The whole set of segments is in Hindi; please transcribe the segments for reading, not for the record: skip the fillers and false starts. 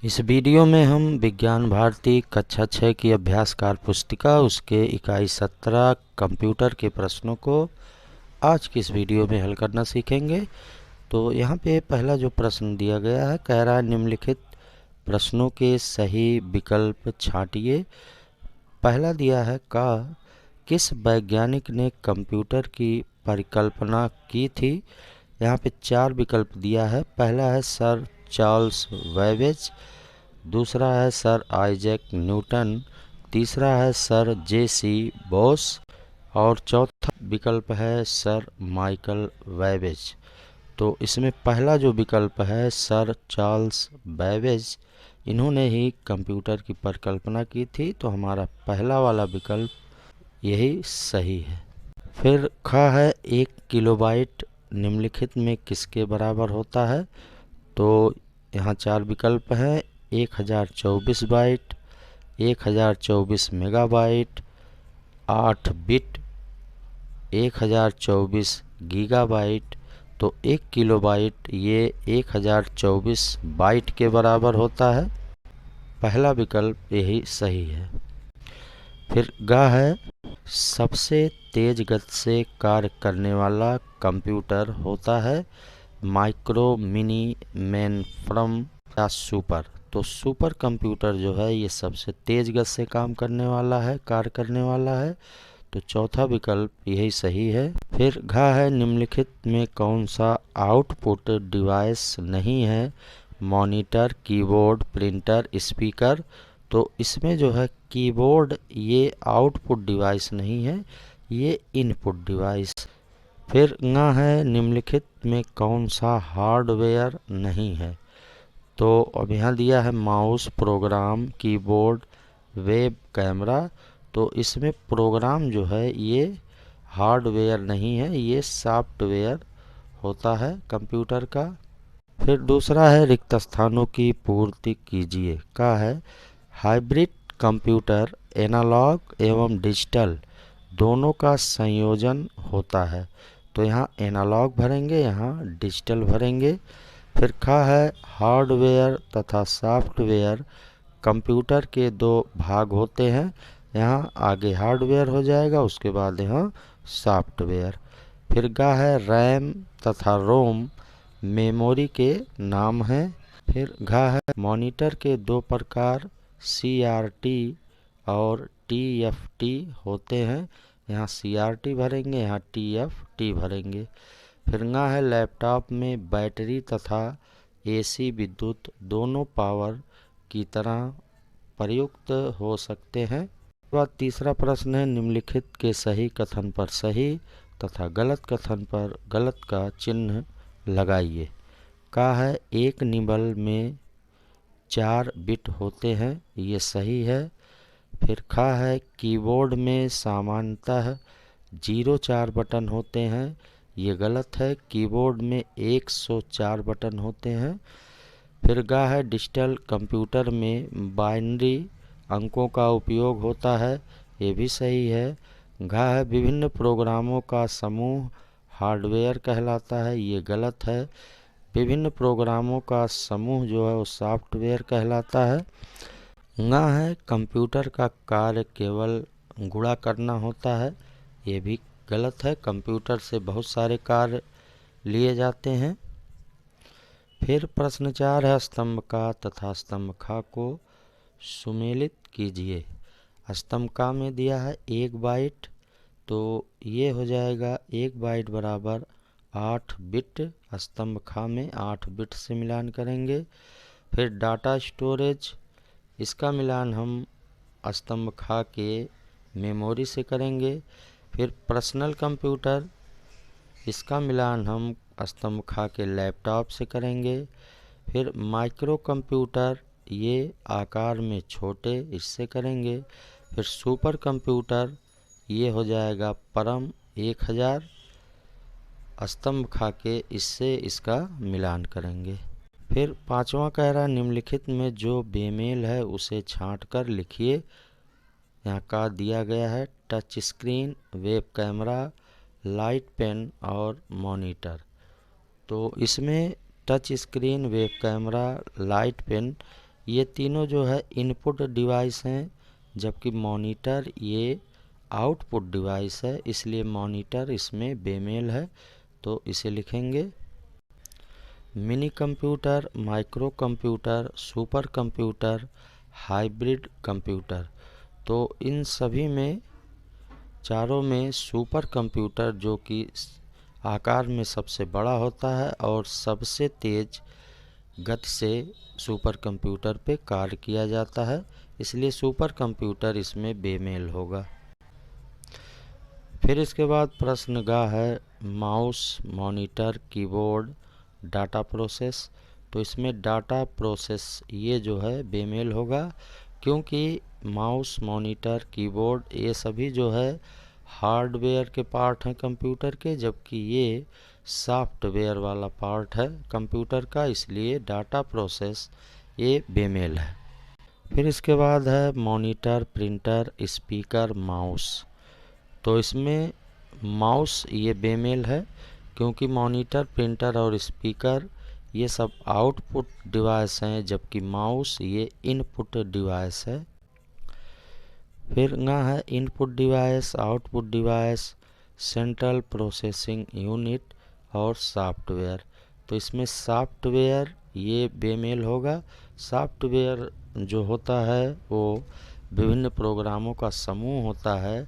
इस वीडियो में हम विज्ञान भारती कक्षा 6 की अभ्यासकार पुस्तिका उसके इकाई 17 कंप्यूटर के प्रश्नों को आज की इस वीडियो में हल करना सीखेंगे। तो यहाँ पे पहला जो प्रश्न दिया गया है, कह रहा है निम्नलिखित प्रश्नों के सही विकल्प छांटिए। पहला दिया है का किस वैज्ञानिक ने कंप्यूटर की परिकल्पना की थी। यहाँ पे 4 विकल्प दिया है। पहला है सर चार्ल्स वेबेज, दूसरा है सर आइजैक न्यूटन, तीसरा है सर जे.सी. बोस और चौथा विकल्प है सर माइकल वेबेज। तो इसमें पहला जो विकल्प है सर चार्ल्स बेबेज, इन्होंने ही कंप्यूटर की परिकल्पना की थी। तो हमारा पहला वाला विकल्प यही सही है। फिर खा है 1 किलोबाइट निम्नलिखित में किसके बराबर होता है। तो यहाँ 4 विकल्प हैं। 1024 बाइट, 1024 मेगाबाइट, 8 बिट, 1024 गीगाबाइट। तो 1 किलोबाइट ये 1024 बाइट के बराबर होता है। पहला विकल्प यही सही है। फिर गा है सबसे तेज गति से कार्य करने वाला कंप्यूटर होता है माइक्रो, मिनी, मेनफ्रेम या सुपर। तो सुपर कंप्यूटर जो है ये सबसे तेज गति से काम करने वाला है, कार्य करने वाला है। तो चौथा विकल्प यही सही है। फिर घा है निम्नलिखित में कौन सा आउटपुट डिवाइस नहीं है। Monitor, keyboard, printer, speaker. तो इसमें जो है कीबोर्ड ये आउटपुट डिवाइस नहीं है, ये इनपुट डिवाइस। फिर ना है निम्नलिखित में कौन सा हार्डवेयर नहीं है। तो अब यहाँ दिया है mouse, program, keyboard, web camera. तो इसमें प्रोग्राम जो है ये हार्डवेयर नहीं है, ये सॉफ्टवेयर होता है कंप्यूटर का। फिर दूसरा है रिक्त स्थानों की पूर्ति कीजिए का है हाइब्रिड कंप्यूटर एनालॉग एवं डिजिटल दोनों का संयोजन होता है। तो यहाँ एनालॉग भरेंगे, यहाँ डिजिटल भरेंगे। फिर खा है हार्डवेयर तथा सॉफ्टवेयर कंप्यूटर के 2 भाग होते हैं। यहाँ आगे हार्डवेयर हो जाएगा, उसके बाद यहाँ सॉफ्टवेयर। फिर गा है रैम तथा रोम मेमोरी के नाम हैं। फिर घा है मॉनिटर के 2 प्रकार CRT और TFT होते हैं। यहाँ CRT भरेंगे, यहाँ TFT भरेंगे। फिर ना है लैपटॉप में बैटरी तथा AC विद्युत दोनों पावर की तरह प्रयुक्त हो सकते हैं। उसके बाद तीसरा प्रश्न है निम्नलिखित के सही कथन पर सही तथा गलत कथन पर गलत का चिन्ह लगाइए। का है एक निबल में 4 बिट होते हैं, ये सही है। फिर खा है कीबोर्ड में सामान्यतः 0 4 बटन होते हैं, ये गलत है। कीबोर्ड में 104 बटन होते हैं। फिर गा है डिजिटल कंप्यूटर में बाइनरी अंकों का उपयोग होता है, ये भी सही है। घा है विभिन्न प्रोग्रामों का समूह हार्डवेयर कहलाता है, ये गलत है। विभिन्न प्रोग्रामों का समूह जो है वो सॉफ्टवेयर कहलाता है। ना है कंप्यूटर का कार्य केवल गुणा करना होता है, ये भी गलत है। कंप्यूटर से बहुत सारे कार्य लिए जाते हैं। फिर प्रश्न 4 है स्तंभ का तथा स्तंभ खा को सुमेलित कीजिए। स्तंभ का में दिया है 1 बाइट, तो ये हो जाएगा 1 बाइट बराबर 8 बिट। स्तंभ खा में 8 बिट से मिलान करेंगे। फिर डाटा स्टोरेज, इसका मिलान हम स्तंभ खा के मेमोरी से करेंगे। फिर पर्सनल कंप्यूटर, इसका मिलान हम स्तंभ खा के लैपटॉप से करेंगे। फिर माइक्रो कंप्यूटर, ये आकार में छोटे, इससे करेंगे। फिर सुपर कंप्यूटर, ये हो जाएगा परम 1000। स्तंभ खा के इससे इसका मिलान करेंगे। फिर पांचवा कह रहा है निम्नलिखित में जो बेमेल है उसे छांट कर लिखिए। यहाँ का दिया गया है touch screen, web camera, light pen और मॉनिटर। तो इसमें touch screen, web camera, light pen ये तीनों जो है इनपुट डिवाइस हैं, जबकि मॉनिटर ये आउटपुट डिवाइस है, इसलिए मॉनिटर इसमें बेमेल है, तो इसे लिखेंगे। Mini computer, micro computer, super computer, hybrid computer. तो इन सभी में, चारों में सुपर कंप्यूटर जो कि आकार में सबसे बड़ा होता है और सबसे तेज गति से सुपर कंप्यूटर पे कार्य किया जाता है, इसलिए सुपर कंप्यूटर इसमें बेमेल होगा। फिर इसके बाद प्रश्न गा है mouse, monitor, keyboard, data process. तो इसमें डाटा प्रोसेस ये जो है बेमेल होगा, क्योंकि माउस, मॉनिटर, कीबोर्ड ये सभी जो है हार्डवेयर के पार्ट हैं कंप्यूटर के, जबकि ये सॉफ्टवेयर वाला पार्ट है कंप्यूटर का, इसलिए डाटा प्रोसेस ये बेमेल है। फिर इसके बाद है मॉनिटर, प्रिंटर, स्पीकर, माउस। तो इसमें माउस ये बेमेल है, क्योंकि मॉनिटर, प्रिंटर और स्पीकर ये सब आउटपुट डिवाइस हैं, जबकि माउस ये इनपुट डिवाइस है। फिर ना है input device, output device, central processing unit और सॉफ्टवेयर। तो इसमें सॉफ्टवेयर ये बेमेल होगा। सॉफ्टवेयर जो होता है वो विभिन्न प्रोग्रामों का समूह होता है,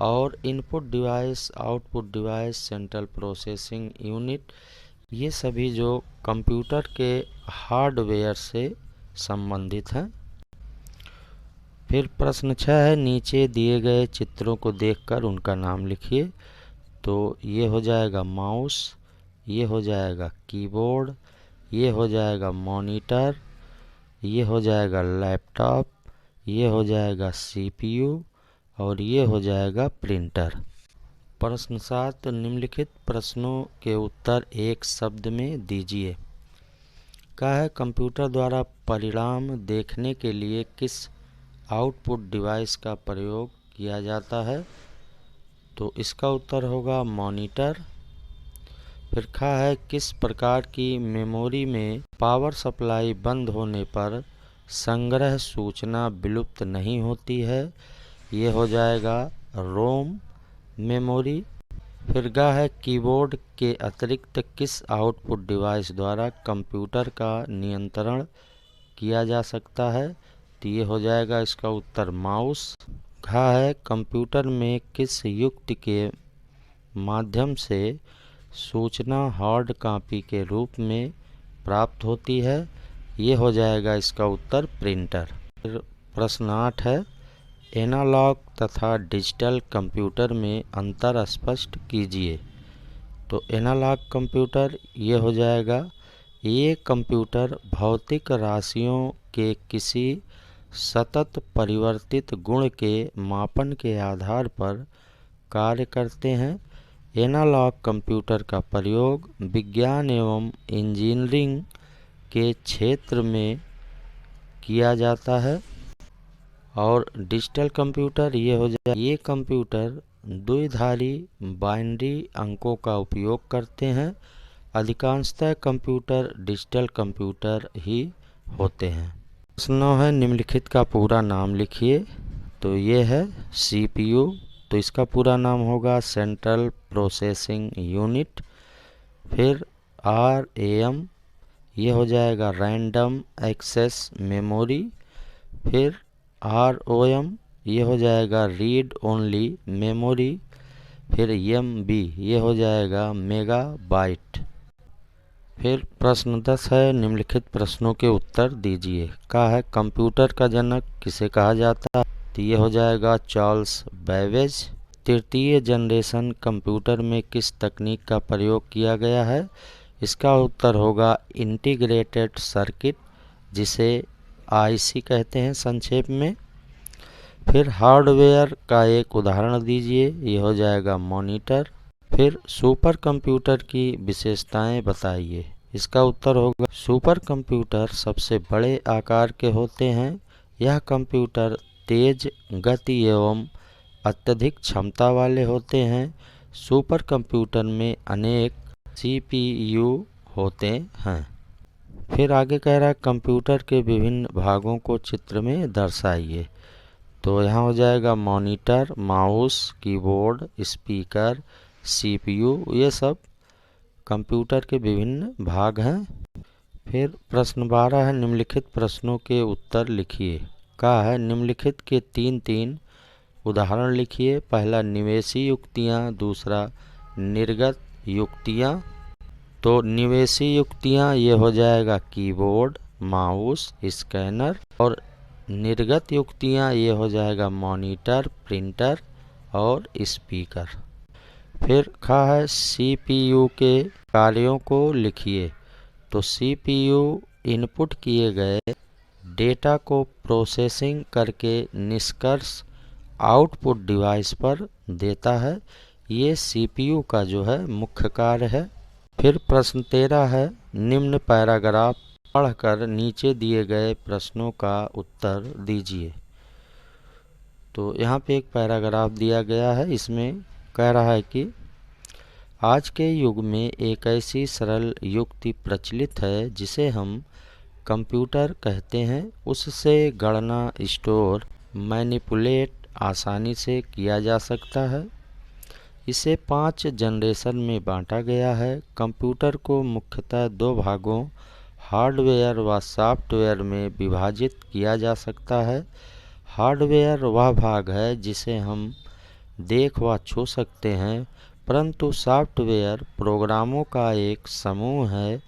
और input device, output device, central processing unit ये सभी जो कंप्यूटर के हार्डवेयर से संबंधित हैं। फिर प्रश्न 6 है, नीचे दिए गए चित्रों को देखकर उनका नाम लिखिए। तो ये हो जाएगा माउस, ये हो जाएगा कीबोर्ड, ये हो जाएगा मॉनिटर, ये हो जाएगा लैपटॉप, ये हो जाएगा सीपीयू और ये हो जाएगा प्रिंटर। प्रश्न 7, निम्नलिखित प्रश्नों के उत्तर एक शब्द में दीजिए। क्या है कंप्यूटर द्वारा परिणाम देखने के लिए किस आउटपुट डिवाइस का प्रयोग किया जाता है? तो इसका उत्तर होगा मॉनिटर। फिर खा है किस प्रकार की मेमोरी में पावर सप्लाई बंद होने पर संग्रह सूचना विलुप्त नहीं होती है? ये हो जाएगा रोम मेमोरी। फिर गा है कीबोर्ड के अतिरिक्त किस आउटपुट डिवाइस द्वारा कंप्यूटर का नियंत्रण किया जा सकता है? तो ये हो जाएगा इसका उत्तर माउस। घा है कंप्यूटर में किस युक्ति के माध्यम से सूचना हार्ड कॉपी के रूप में प्राप्त होती है? ये हो जाएगा इसका उत्तर प्रिंटर। फिर प्रश्न 8 है, एनालॉग तथा डिजिटल कंप्यूटर में अंतर स्पष्ट कीजिए। तो एनालॉग कंप्यूटर ये हो जाएगा, ये कंप्यूटर भौतिक राशियों के किसी सतत परिवर्तित गुण के मापन के आधार पर कार्य करते हैं। एनालॉग कंप्यूटर का प्रयोग विज्ञान एवं इंजीनियरिंग के क्षेत्र में किया जाता है। और डिजिटल कंप्यूटर ये हो जाए, ये कंप्यूटर द्विधारी बाइनरी अंकों का उपयोग करते हैं। अधिकांशतः कंप्यूटर डिजिटल कंप्यूटर ही होते हैं। प्रश्न है, निम्नलिखित का पूरा नाम लिखिए। तो ये है सीपीयू, तो इसका पूरा नाम होगा सेंट्रल प्रोसेसिंग यूनिट। फिर आरएएम ये हो जाएगा रैंडम एक्सेस मेमोरी। फिर आरओएम ये हो जाएगा रीड ओनली मेमोरी। फिर एमबी ये हो जाएगा मेगाबाइट। फिर प्रश्न 10 है, निम्नलिखित प्रश्नों के उत्तर दीजिए। का है कंप्यूटर का जनक किसे कहा जाता है? तो ये हो जाएगा चार्ल्स बैबेज। तृतीय जनरेशन कंप्यूटर में किस तकनीक का प्रयोग किया गया है? इसका उत्तर होगा इंटीग्रेटेड सर्किट, जिसे आईसी कहते हैं संक्षेप में। फिर हार्डवेयर का एक उदाहरण दीजिए। ये हो जाएगा मॉनिटर। फिर सुपर कंप्यूटर की विशेषताएं बताइए। इसका उत्तर होगा सुपर कंप्यूटर सबसे बड़े आकार के होते हैं। यह कंप्यूटर तेज गति एवं अत्यधिक क्षमता वाले होते हैं। सुपर कंप्यूटर में अनेक सीपीयू होते हैं। फिर आगे कह रहा है कंप्यूटर के विभिन्न भागों को चित्र में दर्शाइए। तो यहाँ हो जाएगा monitor, mouse, keyboard, speaker, CPU, ये सब कंप्यूटर के विभिन्न भाग हैं। फिर प्रश्न 12 है निम्नलिखित प्रश्नों के उत्तर लिखिए। कहा है निम्नलिखित के तीन उदाहरण लिखिए। पहला निवेशी युक्तियाँ, दूसरा निर्गत युक्तियाँ। तो निवेशी युक्तियाँ ये हो जाएगा कीबोर्ड, माउस, स्कैनर, और निर्गत युक्तियाँ ये हो जाएगा मॉनिटर, प्रिंटर और स्पीकर। फिर कहा है सीपीयू के कार्यों को लिखिए। तो सीपीयू इनपुट किए गए डेटा को प्रोसेसिंग करके निष्कर्ष आउटपुट डिवाइस पर देता है। ये सीपीयू का जो है मुख्य कार्य है। फिर प्रश्न 13 है निम्न पैराग्राफ पढ़कर नीचे दिए गए प्रश्नों का उत्तर दीजिए। तो यहाँ पे एक पैराग्राफ दिया गया है, इसमें कह रहा है कि आज के युग में एक ऐसी सरल युक्ति प्रचलित है जिसे हम कंप्यूटर कहते हैं। उससे गणना, स्टोर, मैनिपुलेट आसानी से किया जा सकता है। इसे 5 जनरेशन में बांटा गया है। कंप्यूटर को मुख्यतः 2 भागों हार्डवेयर व सॉफ्टवेयर में विभाजित किया जा सकता है। हार्डवेयर वह भाग है जिसे हम देख व छू सकते हैं, परंतु सॉफ्टवेयर प्रोग्रामों का एक समूह है।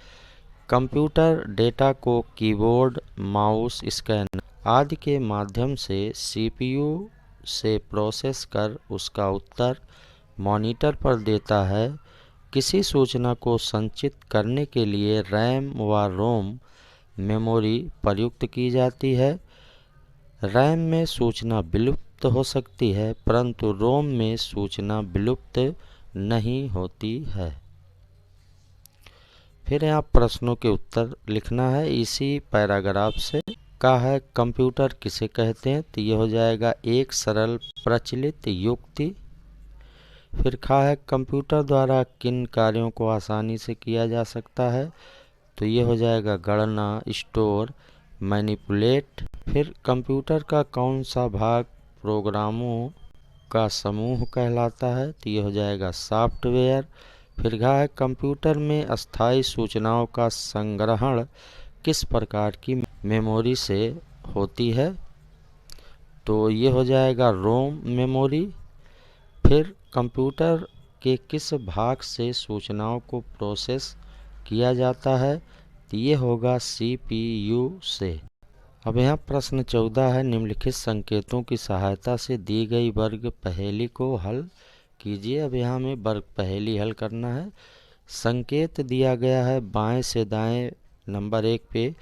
कंप्यूटर डेटा को कीबोर्ड, माउस, स्कैनर आदि के माध्यम से सीपीयू से प्रोसेस कर उसका उत्तर मॉनिटर पर देता है। किसी सूचना को संचित करने के लिए रैम व रोम मेमोरी प्रयुक्त की जाती है। रैम में सूचना विलुप्त हो सकती है, परंतु रोम में सूचना विलुप्त नहीं होती है। फिर यहाँ प्रश्नों के उत्तर लिखना है इसी पैराग्राफ से। कहा है कंप्यूटर किसे कहते हैं। तो ये हो जाएगा एक सरल प्रचलित युक्ति। फिर कहा है कंप्यूटर द्वारा किन कार्यों को आसानी से किया जा सकता है। तो ये हो जाएगा गणना, स्टोर, मैनिपुलेट। फिर कंप्यूटर का कौन सा भाग प्रोग्रामों का समूह कहलाता है। तो ये हो जाएगा सॉफ्टवेयर। फिर कहा है कंप्यूटर में अस्थायी सूचनाओं का संग्रहण किस प्रकार की मेमोरी से होती है। तो ये हो जाएगा रोम मेमोरी। फिर कंप्यूटर के किस भाग से सूचनाओं को प्रोसेस किया जाता है। तो ये होगा सीपीयू से। अब यहाँ प्रश्न 14 है निम्नलिखित संकेतों की सहायता से दी गई वर्ग पहेली को हल कीजिए। अब यहाँ में वर्ग पहेली हल करना है। संकेत दिया गया है बाएं से दाएं नंबर 1 पे।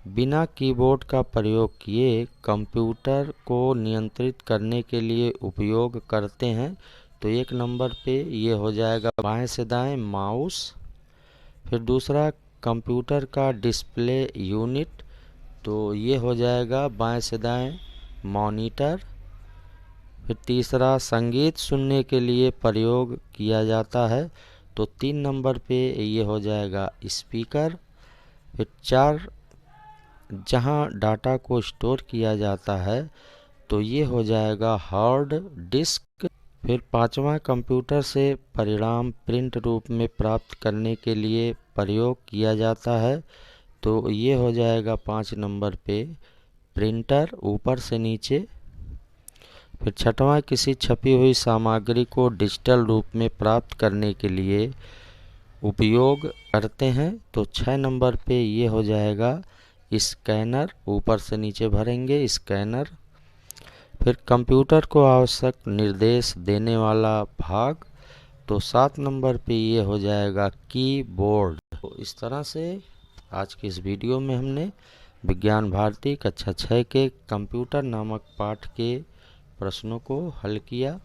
बिना कीबोर्ड का प्रयोग किए कंप्यूटर को नियंत्रित करने के लिए उपयोग करते हैं। तो 1 नंबर पे ये हो जाएगा बाएं से दाएं माउस। फिर दूसरा कंप्यूटर का डिस्प्ले यूनिट। तो ये हो जाएगा बाएं से दाएं मॉनिटर। फिर तीसरा संगीत सुनने के लिए प्रयोग किया जाता है। तो 3 नंबर पे ये हो जाएगा स्पीकर। फिर 4 जहां डाटा को स्टोर किया जाता है। तो ये हो जाएगा हार्ड डिस्क। फिर 5वां कंप्यूटर से परिणाम प्रिंट रूप में प्राप्त करने के लिए प्रयोग किया जाता है। तो ये हो जाएगा 5 नंबर पे प्रिंटर ऊपर से नीचे। फिर 6वां किसी छपी हुई सामग्री को डिजिटल रूप में प्राप्त करने के लिए उपयोग करते हैं। तो 6 नंबर पे ये हो जाएगा स्कैनर, ऊपर से नीचे भरेंगे स्कैनर। फिर कंप्यूटर को आवश्यक निर्देश देने वाला भाग। तो 7 नंबर पे ये हो जाएगा कीबोर्ड। तो इस तरह से आज की इस वीडियो में हमने विज्ञान भारती कक्षा 6 के कंप्यूटर नामक पाठ के प्रश्नों को हल किया।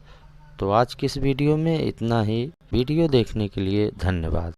तो आज की इस वीडियो में इतना ही। वीडियो देखने के लिए धन्यवाद।